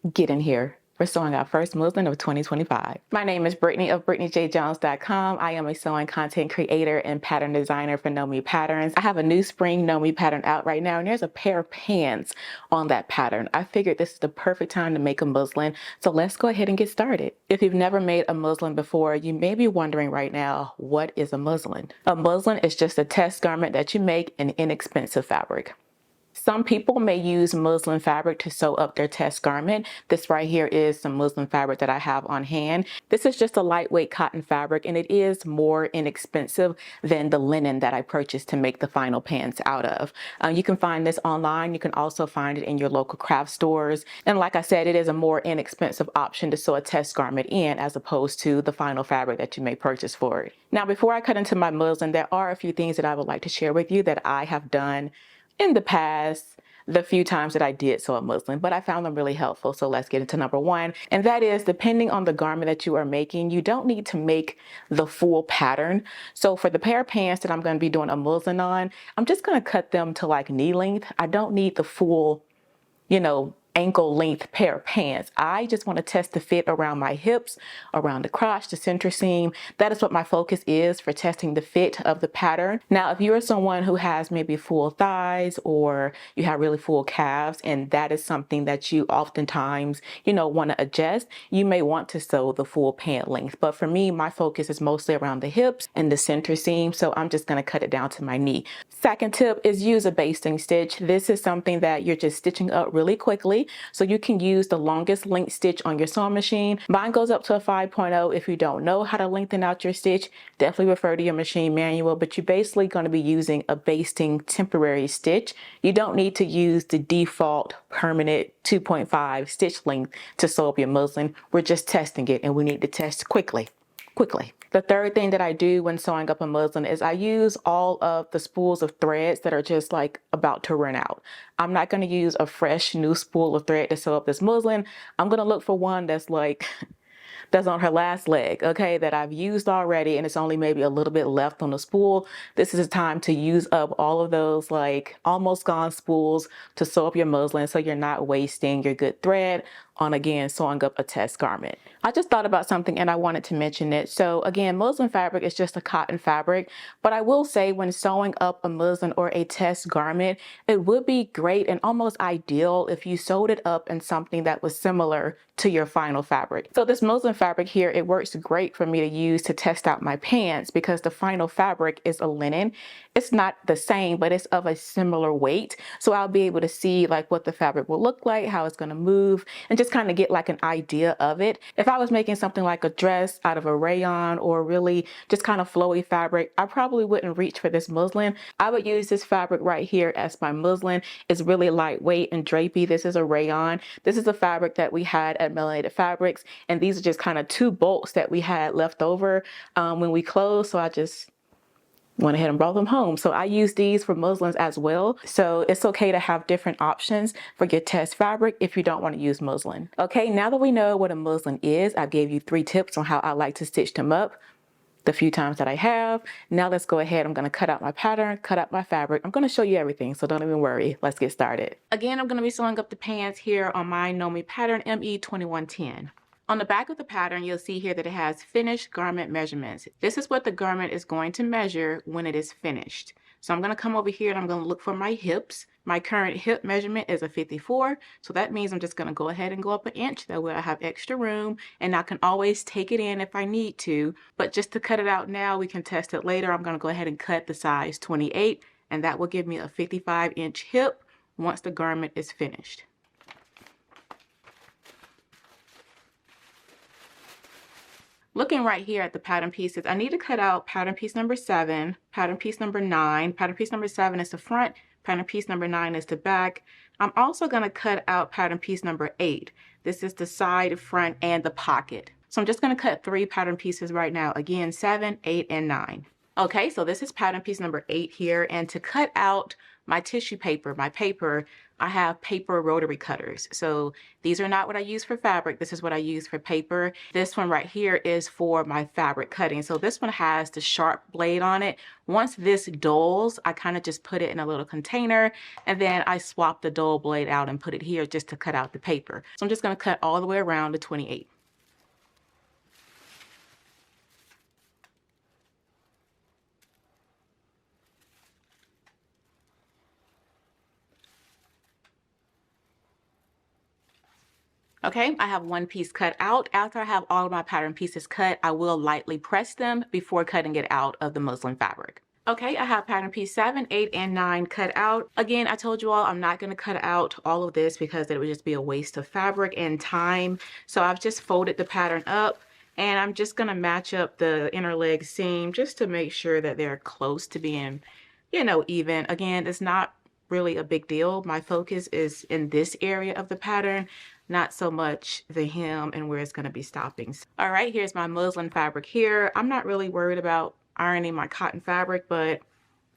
get in here. We're sewing our first muslin of 2025. My name is Brittany of BrittanyJJones.com. I am a sewing content creator and pattern designer for Know Me Patterns. I have a new spring Know Me pattern out right now, and there's a pair of pants on that pattern. I figured this is the perfect time to make a muslin, so let's go ahead and get started. If you've never made a muslin before, you may be wondering right now, what is a muslin? A muslin is just a test garment that you make in inexpensive fabric. Some people may use muslin fabric to sew up their test garment. This right here is some muslin fabric that I have on hand. This is just a lightweight cotton fabric, and it is more inexpensive than the linen that I purchased to make the final pants out of. You can find this online. You can also find it in your local craft stores. And like I said, it is a more inexpensive option to sew a test garment in as opposed to the final fabric that you may purchase for it. Now, before I cut into my muslin, there are a few things that I would like to share with you that I have done in the past, the few times that I did sew a muslin, but I found them really helpful. So let's get into number one. And that is, depending on the garment that you are making, you don't need to make the full pattern. So for the pair of pants that I'm going to be doing a muslin on, I'm just going to cut them to like knee length. I don't need the full, ankle length pair of pants. I just want to test the fit around my hips, around the crotch, the center seam. That is what my focus is for testing the fit of the pattern. Now, if you're someone who has maybe full thighs or you have really full calves, and that is something that you oftentimes, want to adjust, you may want to sew the full pant length. But for me, my focus is mostly around the hips and the center seam. So I'm just going to cut it down to my knee. Second tip is use a basting stitch. This is something that you're just stitching up really quickly. So you can use the longest length stitch on your sewing machine. Mine goes up to a 5.0. If you don't know how to lengthen out your stitch, definitely refer to your machine manual, but you're basically going to be using a basting temporary stitch. You don't need to use the default permanent 2.5 stitch length to sew up your muslin. We're just testing it, and we need to test quickly. The third thing that I do when sewing up a muslin is I use all of the spools of threads that are just like about to run out. I'm not going to use a fresh new spool of thread to sew up this muslin. I'm going to look for one that's on her last leg, okay, that I've used already, and it's only maybe a little bit left on the spool. This is the time to use up all of those like almost gone spools to sew up your muslin so you're not wasting your good thread on, again, sewing up a test garment. I just thought about something and I wanted to mention it. So again, muslin fabric is just a cotton fabric, but I will say when sewing up a muslin or a test garment, it would be great and almost ideal if you sewed it up in something that was similar to your final fabric. So this muslin fabric here, it works great for me to use to test out my pants because the final fabric is a linen. It's not the same, but it's of a similar weight. So I'll be able to see like what the fabric will look like, how it's going to move, and just kind of get like an idea of it. If I was making something like a dress out of a rayon or really just kind of flowy fabric, I probably wouldn't reach for this muslin. I would use this fabric right here as my muslin. It's really lightweight and drapey. This is a rayon. This is a fabric that we had at Melanated Fabrics, and these are just kind of two bolts that we had left over when we closed. So I just went ahead and brought them home. So I use these for muslins as well. So it's okay to have different options for your test fabric if you don't want to use muslin. Okay, now that we know what a muslin is, I gave you 3 tips on how I like to stitch them up the few times that I have. Now let's go ahead. I'm going to cut out my pattern, cut out my fabric. I'm going to show you everything, so don't even worry. Let's get started. Again, I'm going to be sewing up the pants here on my Know Me pattern me2110. On the back of the pattern, you'll see here that it has finished garment measurements. This is what the garment is going to measure when it is finished. So I'm going to come over here and I'm going to look for my hips. My current hip measurement is a 54. So that means I'm just going to go ahead and go up an inch. That way I have extra room and I can always take it in if I need to. But just to cut it out now, we can test it later. I'm going to go ahead and cut the size 28, and that will give me a 55-inch hip once the garment is finished. Looking right here at the pattern pieces, I need to cut out pattern piece number 7, pattern piece number 9. Pattern piece number 7 is the front, pattern piece number 9 is the back. I'm also going to cut out pattern piece number 8. This is the side, front, and the pocket. So I'm just going to cut 3 pattern pieces right now. Again, 7, 8, and 9. Okay, so this is pattern piece number 8 here, and to cut out my tissue paper, I have paper rotary cutters. So these are not what I use for fabric. This is what I use for paper. This one right here is for my fabric cutting. So this one has the sharp blade on it. Once this dulls, I kind of just put it in a little container, and then I swap the dull blade out and put it here just to cut out the paper. So I'm just going to cut all the way around the 28. Okay, I have one piece cut out. After I have all of my pattern pieces cut, I will lightly press them before cutting it out of the muslin fabric. Okay, I have pattern piece 7, 8, and 9 cut out. Again, I told you all I'm not going to cut out all of this because it would just be a waste of fabric and time. So I've just folded the pattern up, and I'm just going to match up the inner leg seam just to make sure that they're close to being, even. Again, it's not really a big deal. My focus is in this area of the pattern, not so much the hem and where it's going to be stopping. All right, here's my muslin fabric here. I'm not really worried about ironing my cotton fabric, but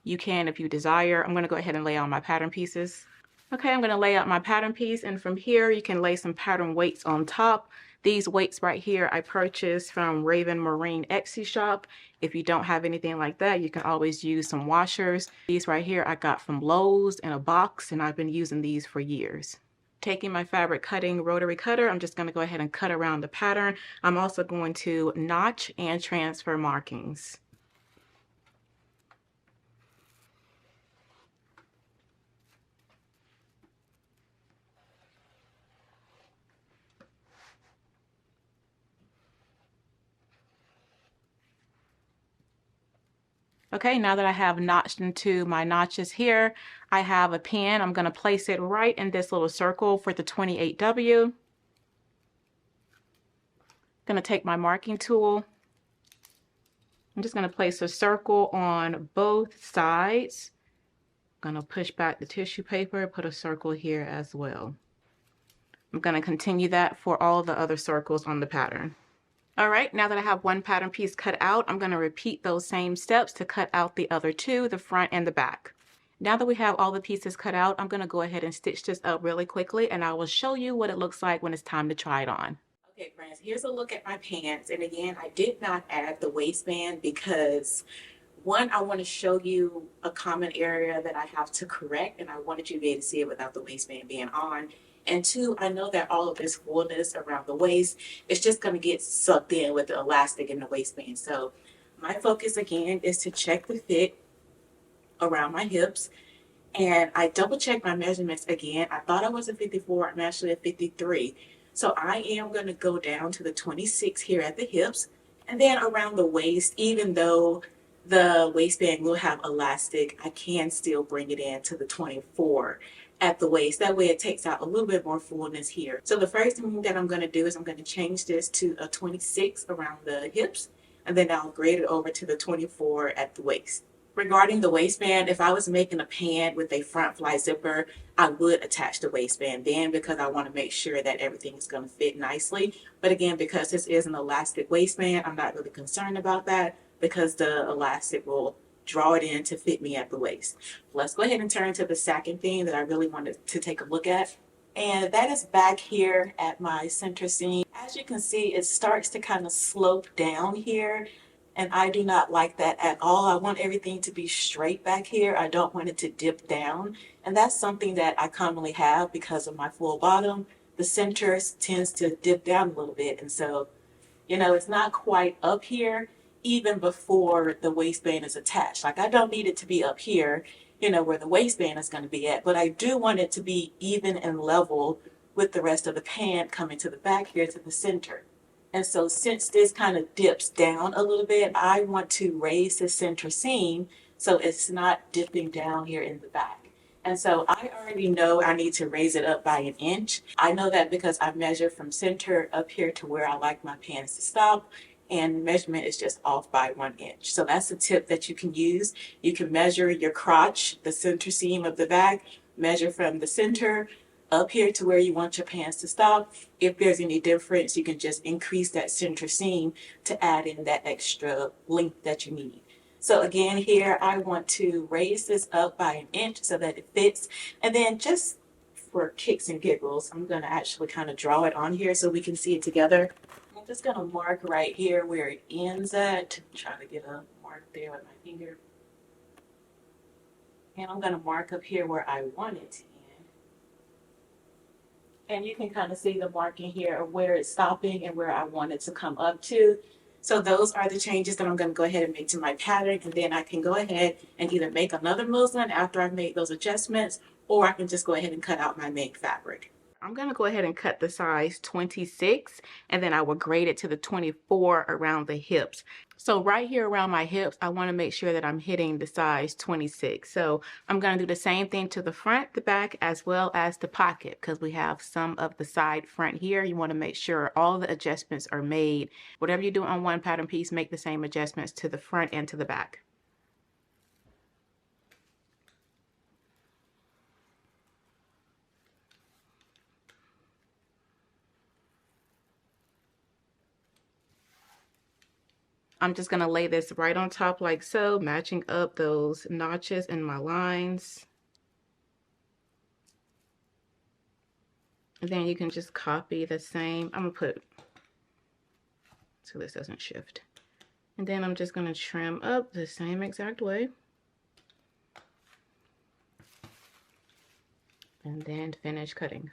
you can if you desire. I'm going to go ahead and lay on my pattern pieces. Okay, I'm going to lay out my pattern piece, and from here you can lay some pattern weights on top. These weights right here I purchased from Raven Marine Etsy shop. If you don't have anything like that, you can always use some washers. These right here I got from Lowe's in a box, and I've been using these for years. Taking my fabric cutting rotary cutter, I'm just going to go ahead and cut around the pattern. I'm also going to notch and transfer markings. Okay, now that I have notched into my notches here, I have a pin. I'm going to place it right in this little circle for the 28W. I'm going to take my marking tool. I'm just going to place a circle on both sides. I'm going to push back the tissue paper, put a circle here as well. I'm going to continue that for all the other circles on the pattern. All right, now that I have one pattern piece cut out, I'm going to repeat those same steps to cut out the other two, the front and the back. Now that we have all the pieces cut out, I'm going to go ahead and stitch this up really quickly, and I will show you what it looks like when it's time to try it on. Okay, friends, here's a look at my pants. And again, I did not add the waistband because one, I want to show you a common area that I have to correct, and I wanted you to be able to see it without the waistband being on. And two, I know that all of this fullness around the waist is just going to get sucked in with the elastic in the waistband. So my focus again is to check the fit around my hips. And I double checked my measurements again. I thought I was a 54, I'm actually a 53. So I am going to go down to the 26 here at the hips, and then around the waist, even though the waistband will have elastic, I can still bring it in to the 24 at the waist. That way it takes out a little bit more fullness here. So the first thing that I'm going to do is I'm going to change this to a 26 around the hips, and then I'll grade it over to the 24 at the waist. Regarding the waistband, if I was making a pant with a front fly zipper, I would attach the waistband then because I want to make sure that everything is going to fit nicely. But again, because this is an elastic waistband, I'm not really concerned about that because the elastic will draw it in to fit me at the waist. Let's go ahead and turn to the second thing that I really wanted to take a look at. And that is back here at my center seam. As you can see, it starts to kind of slope down here. And I do not like that at all. I want everything to be straight back here. I don't want it to dip down. And that's something that I commonly have because of my full bottom. The center tends to dip down a little bit. And so, it's not quite up here even before the waistband is attached. Like I don't need it to be up here, where the waistband is going to be at. But I do want it to be even and level with the rest of the pant coming to the back here to the center. And so since this kind of dips down a little bit, I want to raise the center seam so it's not dipping down here in the back. And so I already know I need to raise it up by an inch. I know that because I measure from center up here to where I like my pants to stop, and measurement is just off by 1 inch. So that's a tip that you can use. You can measure your crotch, the center seam of the back, measure from the center up here to where you want your pants to stop. If there's any difference, you can just increase that center seam to add in that extra length that you need. So again, here I want to raise this up by an inch so that it fits. And then just for kicks and giggles, I'm going to actually kind of draw it on here so we can see it together. I'm just going to mark right here where it ends at. Try to get a mark there with my finger. And I'm going to mark up here where I want it to end. And you can kind of see the marking here of where it's stopping and where I want it to come up to. So those are the changes that I'm going to go ahead and make to my pattern. And then I can go ahead and either make another muslin after I've made those adjustments, or I can just go ahead and cut out my main fabric. I'm going to go ahead and cut the size 26, and then I will grade it to the 24 around the hips. So right here around my hips, I want to make sure that I'm hitting the size 26. So I'm going to do the same thing to the front, the back, as well as the pocket, because we have some of the side front here. You want to make sure all the adjustments are made. Whatever you do on one pattern piece, make the same adjustments to the front and to the back. I'm just going to lay this right on top like so, matching up those notches in my lines. And then you can just copy the same. I'm going to put so this doesn't shift. And then I'm just going to trim up the same exact way. And then finish cutting.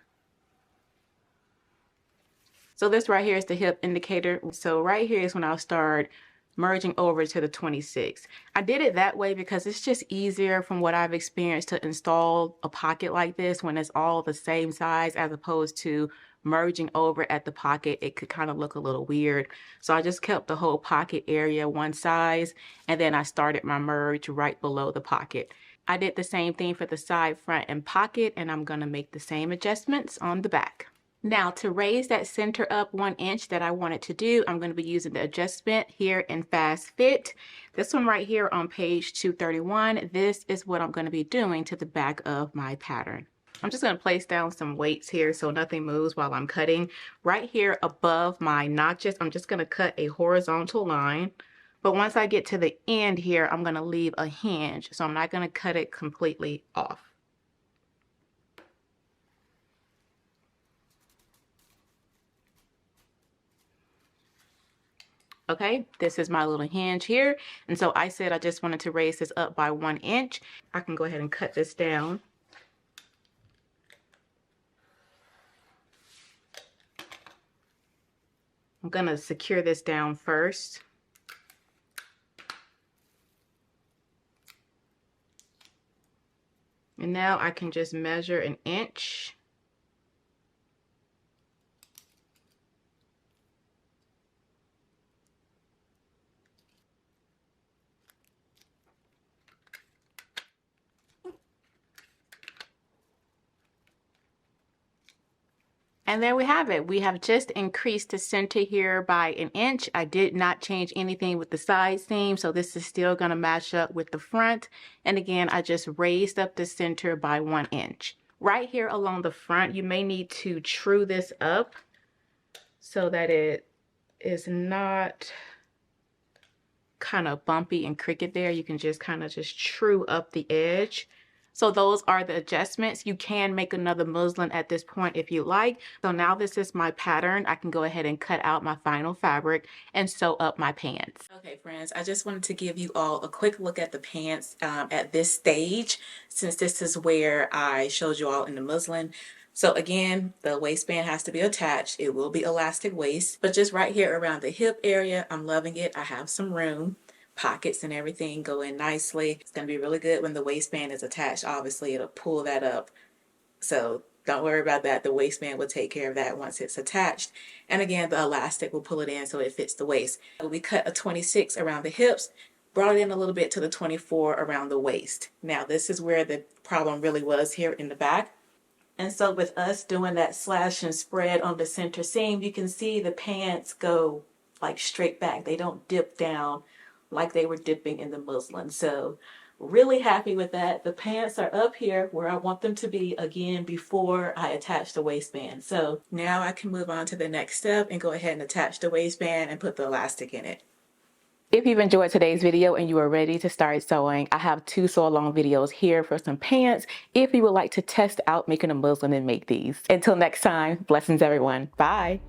So this right here is the hip indicator. So right here is when I'll start merging over to the 26. I did it that way because it's just easier from what I've experienced to install a pocket like this when it's all the same size, as opposed to merging over at the pocket. It could kind of look a little weird. So I just kept the whole pocket area one size, and then I started my merge right below the pocket. I did the same thing for the side, front, and pocket, and I'm going to make the same adjustments on the back. Now to raise that center up 1 inch that I wanted to do, I'm going to be using the adjustment here in Fast Fit. This one right here on page 231, this is what I'm going to be doing to the back of my pattern. I'm just going to place down some weights here so nothing moves while I'm cutting. Right here above my notches, I'm just going to cut a horizontal line. But once I get to the end here, I'm going to leave a hinge, so I'm not going to cut it completely off. Okay, this is my little hinge here. And so I said I just wanted to raise this up by 1 inch. I can go ahead and cut this down. I'm gonna secure this down first. And now I can just measure an inch. And there we have it. We have just increased the center here by an inch. I did not change anything with the side seam, so this is still going to match up with the front. And again, I just raised up the center by 1 inch. Right here along the front, you may need to true this up so that it is not kind of bumpy and crooked there. You can just kind of just true up the edge. So those are the adjustments. You can make another muslin at this point if you like. So now this is my pattern. I can go ahead and cut out my final fabric and sew up my pants. Okay, friends, I just wanted to give you all a quick look at the pants at this stage, since this is where I showed you all in the muslin. So again, the waistband has to be attached. It will be elastic waist, but just right here around the hip area, I'm loving it. I have some room. Pockets and everything go in nicely. It's going to be really good when the waistband is attached. Obviously, it'll pull that up. So don't worry about that. The waistband will take care of that once it's attached. And again, the elastic will pull it in so it fits the waist. We cut a 26 around the hips, brought it in a little bit to the 24 around the waist. Now, this is where the problem really was here in the back. And so with us doing that slash and spread on the center seam, you can see the pants go like straight back. They don't dip down like they were dipping in the muslin. So really happy with that. The pants are up here where I want them to be again before I attach the waistband. So now I can move on to the next step and go ahead and attach the waistband and put the elastic in it. If you've enjoyed today's video and you are ready to start sewing, I have 2 sew along videos here for some pants if you would like to test out making a muslin and make these. Until next time, blessings everyone. Bye.